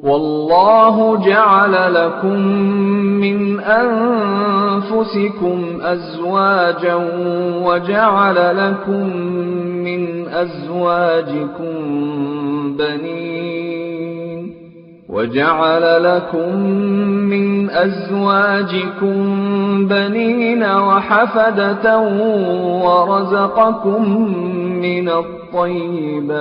والله جعل لكم من أنفسكم أزواجا وجعل لكم من أزواجكم بنين وحفدة ورزقكم من الطيبات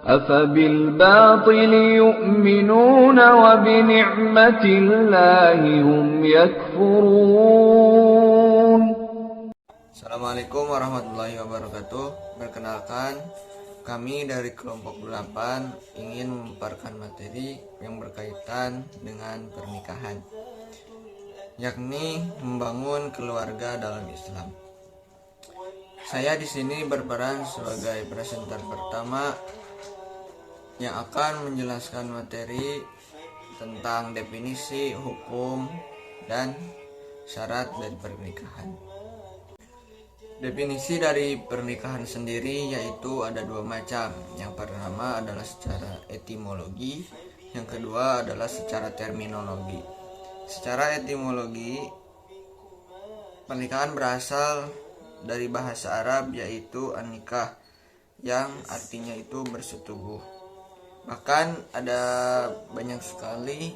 أفبالباطل يؤمنون وبنعمة الله هم يكفرون. Assalamualaikum warahmatullahi wabarakatuh. Perkenalkan, kami dari kelompok 8 ingin memaparkan materi yang berkaitan dengan pernikahan, yakni membangun keluarga dalam Islam. Saya di sini berperan sebagai presenter pertama yang akan menjelaskan materi tentang definisi, hukum, dan syarat dari pernikahan. Definisi dari pernikahan sendiri yaitu ada dua macam. Yang pertama adalah secara etimologi, yang kedua adalah secara terminologi. Secara etimologi, pernikahan berasal dari bahasa Arab yaitu an-nikah, yang artinya itu bersetubuh. Bahkan ada banyak sekali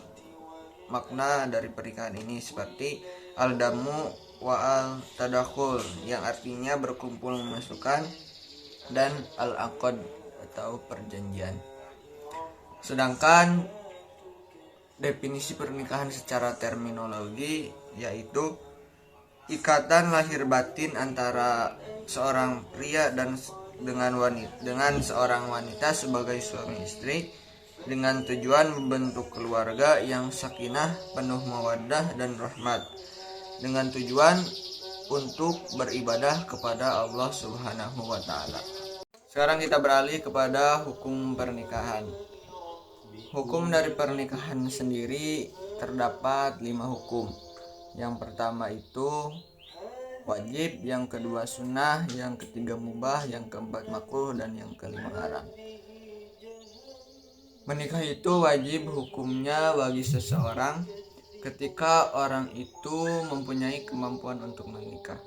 makna dari pernikahan ini, seperti al-damu wa al-tadakhul yang artinya berkumpul memasukkan, dan al-aqd atau perjanjian. Sedangkan definisi pernikahan secara terminologi yaitu ikatan lahir batin antara seorang pria dan dengan seorang wanita sebagai suami istri dengan tujuan membentuk keluarga yang sakinah, penuh mawaddah dan rahmat, dengan tujuan untuk beribadah kepada Allah Subhanahu wa taala. Sekarang kita beralih kepada hukum pernikahan. Hukum dari pernikahan sendiri terdapat 5 hukum. Yang pertama itu wajib, yang kedua sunnah, yang ketiga mubah, yang keempat makruh, dan yang kelima haram. Menikah itu wajib hukumnya bagi seseorang ketika orang itu mempunyai kemampuan untuk menikah,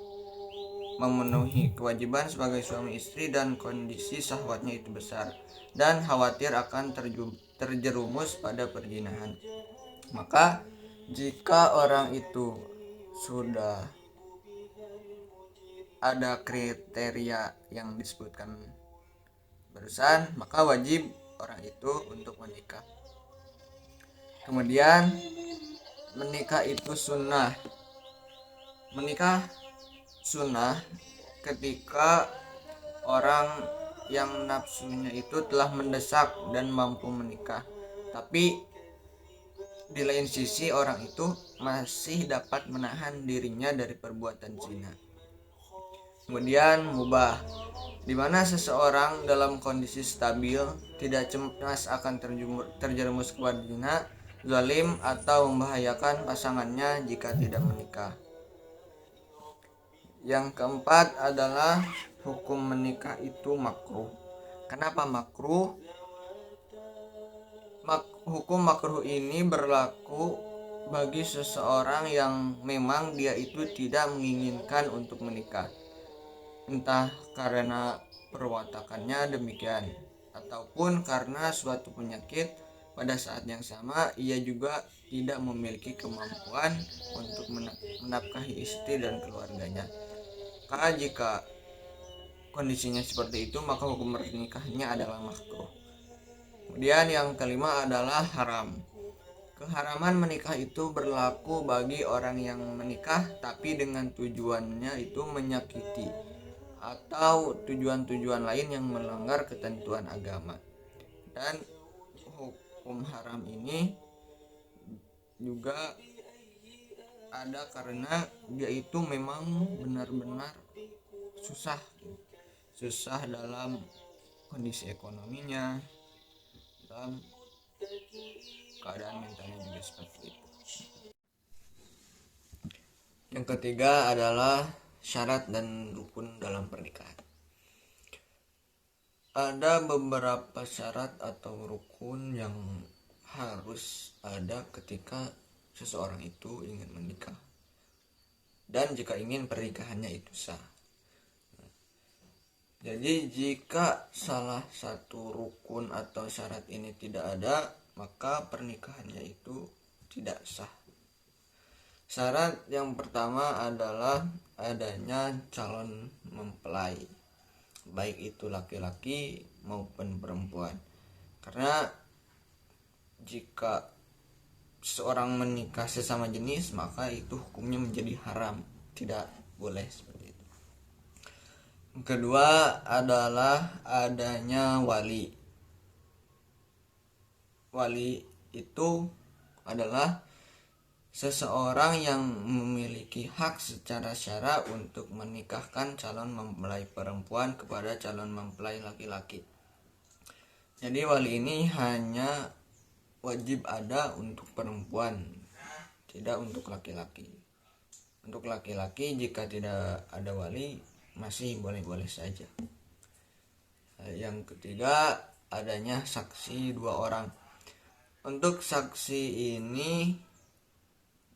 memenuhi kewajiban sebagai suami istri, dan kondisi syahwatnya itu besar, dan khawatir akan terjerumus pada perzinahan. Maka jika orang itu sudah ada kriteria yang disebutkan barusan, maka wajib orang itu untuk menikah. Kemudian menikah itu sunnah. Menikah sunnah ketika orang yang nafsunya itu telah mendesak dan mampu menikah, tapi di lain sisi orang itu masih dapat menahan dirinya dari perbuatan zina. Kemudian mubah, di mana seseorang dalam kondisi stabil, tidak cemas akan terjerumus kepada zina, zalim, atau membahayakan pasangannya jika tidak menikah. Yang keempat adalah hukum menikah itu makruh. Kenapa makruh? Hukum makruh ini berlaku bagi seseorang yang memang dia itu tidak menginginkan untuk menikah, entah karena perwatakannya demikian ataupun karena suatu penyakit. Pada saat yang sama ia juga tidak memiliki kemampuan untuk menafkahi istri dan keluarganya. Karena jika kondisinya seperti itu, maka hukum pernikahannya adalah makruh. Kemudian yang kelima adalah haram. Keharaman menikah itu berlaku bagi orang yang menikah tapi dengan tujuannya itu menyakiti atau tujuan-tujuan lain yang melanggar ketentuan agama. Dan hukum haram ini juga ada karena dia itu memang benar-benar susah dalam kondisi ekonominya, dalam keadaan mentalnya juga seperti itu. Yang ketiga adalah syarat dan rukun dalam pernikahan. ada beberapa syarat atau rukun yang harus ada ketika seseorang itu ingin menikah, dan jika ingin pernikahannya itu sah. Jadi jika salah satu rukun atau syarat ini tidak ada, maka pernikahannya itu tidak sah. Syarat yang pertama adalah adanya calon mempelai, baik itu laki-laki maupun perempuan. Karena jika seorang menikah sesama jenis, maka itu hukumnya menjadi haram, tidak boleh seperti itu. Yang kedua adalah adanya wali. Wali itu adalah seseorang yang memiliki hak secara syara untuk menikahkan calon mempelai perempuan kepada calon mempelai laki-laki. Jadi wali ini hanya wajib ada untuk perempuan, tidak untuk laki-laki. Untuk laki-laki jika tidak ada wali masih boleh-boleh saja. Yang ketiga adanya saksi 2 orang. Untuk saksi ini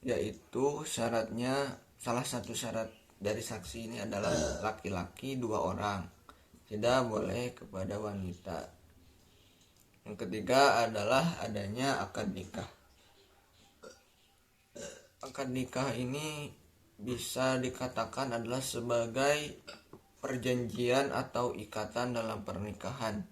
yaitu syaratnya, salah satu syarat dari saksi ini adalah laki-laki 2 orang, tidak boleh kepada wanita. Yang ketiga adalah adanya akad nikah. Akad nikah ini bisa dikatakan adalah sebagai perjanjian atau ikatan dalam pernikahan.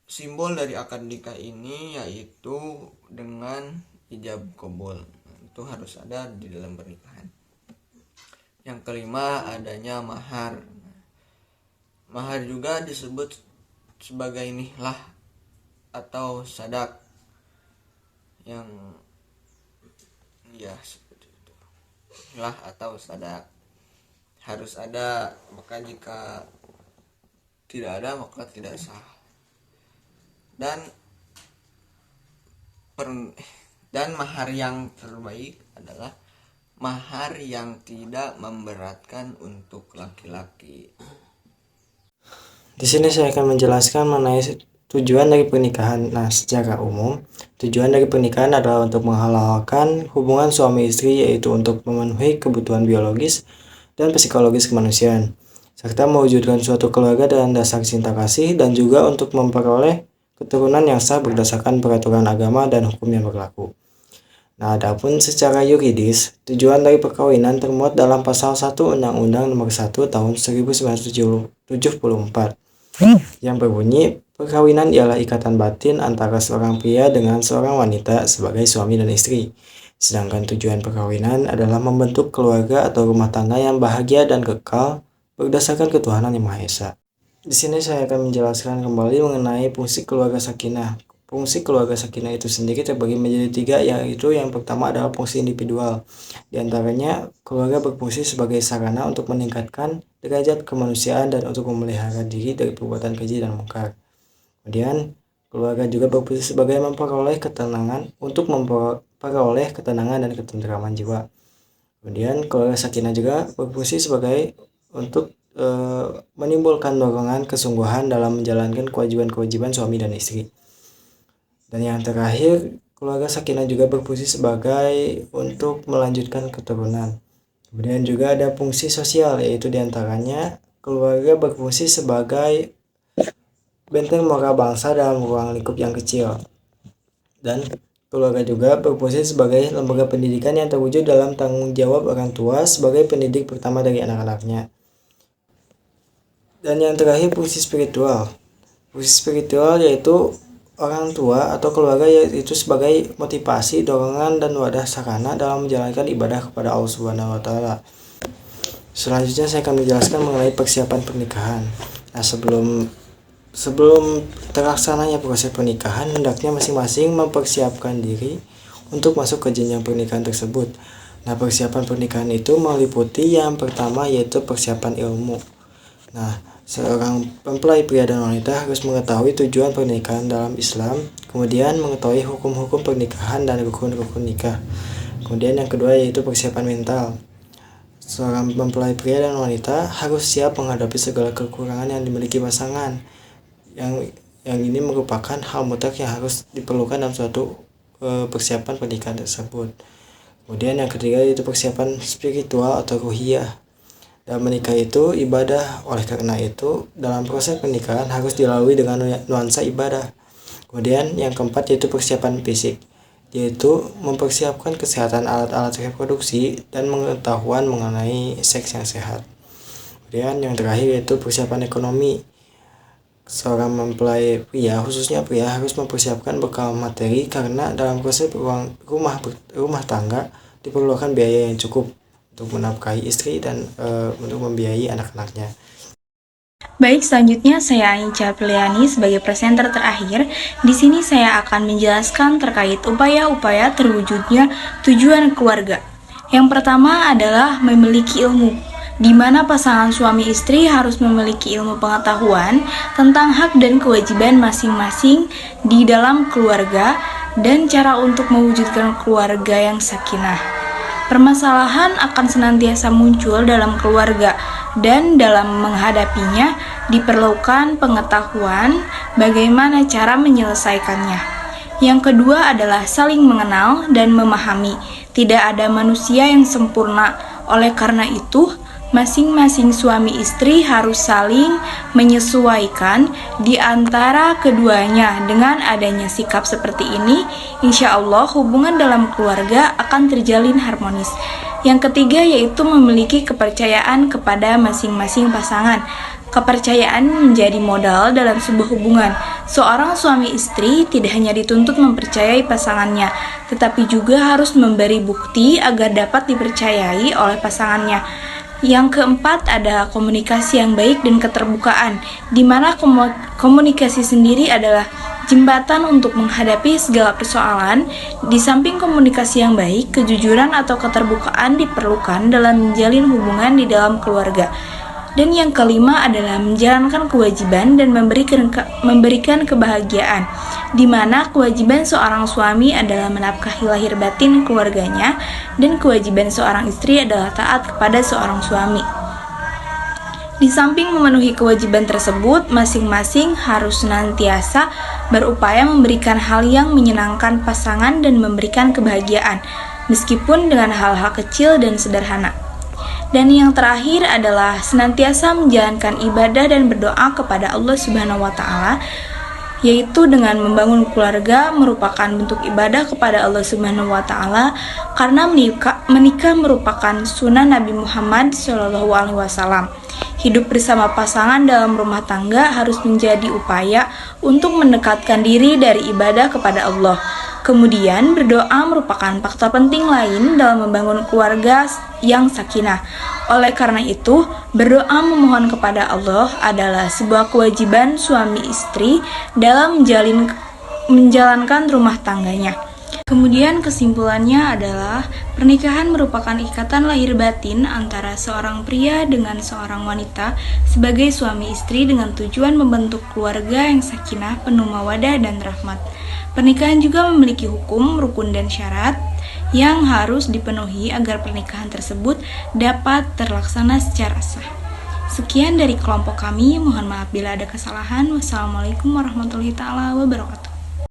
Simbol dari akad nikah ini yaitu dengan ijab qabul, itu harus ada di dalam pernikahan. Yang kelima adanya mahar. Mahar juga disebut sebagai nihlah atau sadak, yang ya seperti itu, nihlah atau sadak harus ada, maka jika tidak ada maka tidak sah. Dan mahar yang terbaik adalah mahar yang tidak memberatkan untuk laki-laki. Di sini saya akan menjelaskan mengenai tujuan dari pernikahan. Nah, secara umum, tujuan dari pernikahan adalah untuk menghalalkan hubungan suami istri, yaitu untuk memenuhi kebutuhan biologis dan psikologis kemanusiaan, serta mewujudkan suatu keluarga dengan dasar cinta kasih, dan juga untuk memperoleh keturunan yang sah berdasarkan peraturan agama dan hukum yang berlaku. Nah, adapun secara yuridis, tujuan dari perkawinan termuat dalam pasal 1 Undang-Undang Nomor 1 Tahun 1974 yang berbunyi, perkawinan ialah ikatan batin antara seorang pria dengan seorang wanita sebagai suami dan istri. Sedangkan tujuan perkawinan adalah membentuk keluarga atau rumah tangga yang bahagia dan kekal berdasarkan ketuhanan Yang Maha Esa. Di sini saya akan menjelaskan kembali mengenai fungsi keluarga sakinah. Fungsi keluarga sakinah itu sendiri terbagi menjadi 3, yaitu yang pertama adalah fungsi individual. Di antaranya, keluarga berfungsi sebagai sarana untuk meningkatkan derajat kemanusiaan dan untuk memelihara diri dari perbuatan keji dan mungkar. Kemudian, keluarga juga berfungsi sebagai memperoleh ketenangan dan ketentraman jiwa. Kemudian, keluarga sakinah juga berfungsi sebagai untuk menimbulkan dorongan kesungguhan dalam menjalankan kewajiban-kewajiban suami dan istri. Dan yang terakhir, keluarga sakinah juga berfungsi sebagai untuk melanjutkan keturunan. Kemudian juga ada fungsi sosial, yaitu diantaranya keluarga berfungsi sebagai benteng moral bangsa dalam ruang lingkup yang kecil. Dan keluarga juga berfungsi sebagai lembaga pendidikan yang terwujud dalam tanggung jawab orang tua sebagai pendidik pertama dari anak-anaknya. Dan yang terakhir, fungsi spiritual. Fungsi spiritual yaitu orang tua atau keluarga, yaitu sebagai motivasi, dorongan, dan wadah sarana dalam menjalankan ibadah kepada Allah Subhanahu wa Ta'ala. Selanjutnya saya akan menjelaskan mengenai persiapan pernikahan. Nah, sebelum terlaksananya proses pernikahan, hendaknya masing-masing mempersiapkan diri untuk masuk ke jenjang pernikahan tersebut. Nah, persiapan pernikahan itu meliputi yang pertama yaitu persiapan ilmu. Nah, seorang mempelai pria dan wanita harus mengetahui tujuan pernikahan dalam Islam, kemudian mengetahui hukum-hukum pernikahan dan rukun-rukun nikah. Kemudian yang kedua yaitu persiapan mental. Seorang mempelai pria dan wanita harus siap menghadapi segala kekurangan yang dimiliki pasangan. Yang ini merupakan hal mutlak yang harus diperlukan dalam suatu persiapan pernikahan tersebut. Kemudian yang ketiga yaitu persiapan spiritual atau ruhiyah. Dalam menikah itu ibadah, oleh karena itu dalam proses pernikahan harus dilalui dengan nuansa ibadah. Kemudian yang keempat yaitu persiapan fisik, yaitu mempersiapkan kesehatan alat-alat reproduksi dan pengetahuan mengenai seks yang sehat. Kemudian yang terakhir yaitu persiapan ekonomi. Seorang mempelai pria, khususnya pria, harus mempersiapkan bekal materi karena dalam proses rumah tangga diperlukan biaya yang cukup untuk menafkahi istri dan untuk membiayai anak-anaknya. Baik, selanjutnya saya Ainca Priliani sebagai presenter terakhir. Di sini saya akan menjelaskan terkait upaya-upaya terwujudnya tujuan keluarga. Yang pertama adalah memiliki ilmu, di mana pasangan suami istri harus memiliki ilmu pengetahuan tentang hak dan kewajiban masing-masing di dalam keluarga dan cara untuk mewujudkan keluarga yang sakinah. Permasalahan akan senantiasa muncul dalam keluarga dan dalam menghadapinya diperlukan pengetahuan bagaimana cara menyelesaikannya. Yang kedua adalah saling mengenal dan memahami. Tidak ada manusia yang sempurna. Oleh karena itu, masing-masing suami istri harus saling menyesuaikan di antara keduanya. Dengan adanya sikap seperti ini, insya Allah hubungan dalam keluarga akan terjalin harmonis. Yang ketiga yaitu memiliki kepercayaan kepada masing-masing pasangan. Kepercayaan menjadi modal dalam sebuah hubungan. Seorang suami istri tidak hanya dituntut mempercayai pasangannya, tetapi juga harus memberi bukti agar dapat dipercayai oleh pasangannya. Yang keempat ada komunikasi yang baik dan keterbukaan, di mana komunikasi sendiri adalah jembatan untuk menghadapi segala persoalan. Di samping komunikasi yang baik, kejujuran atau keterbukaan diperlukan dalam menjalin hubungan di dalam keluarga. Dan yang kelima adalah menjalankan kewajiban dan memberikan kebahagiaan, di mana kewajiban seorang suami adalah menafkahi lahir batin keluarganya dan kewajiban seorang istri adalah taat kepada seorang suami. Di samping memenuhi kewajiban tersebut, masing-masing harus senantiasa berupaya memberikan hal yang menyenangkan pasangan dan memberikan kebahagiaan, meskipun dengan hal-hal kecil dan sederhana. Dan yang terakhir adalah senantiasa menjalankan ibadah dan berdoa kepada Allah Subhanahu wa Ta'ala, yaitu dengan membangun keluarga merupakan bentuk ibadah kepada Allah Subhanahu wa Ta'ala, karena menikah merupakan sunnah Nabi Muhammad SAW. Hidup bersama pasangan dalam rumah tangga harus menjadi upaya untuk mendekatkan diri dari ibadah kepada Allah. Kemudian berdoa merupakan faktor penting lain dalam membangun keluarga yang sakinah. Oleh karena itu, berdoa memohon kepada Allah adalah sebuah kewajiban suami istri dalam menjalankan rumah tangganya. Kemudian kesimpulannya adalah pernikahan merupakan ikatan lahir batin antara seorang pria dengan seorang wanita sebagai suami istri dengan tujuan membentuk keluarga yang sakinah, penuh mawaddah dan rahmat. Pernikahan juga memiliki hukum, rukun, dan syarat yang harus dipenuhi agar pernikahan tersebut dapat terlaksana secara sah. Sekian dari kelompok kami, mohon maaf bila ada kesalahan. Wassalamualaikum warahmatullahi wabarakatuh.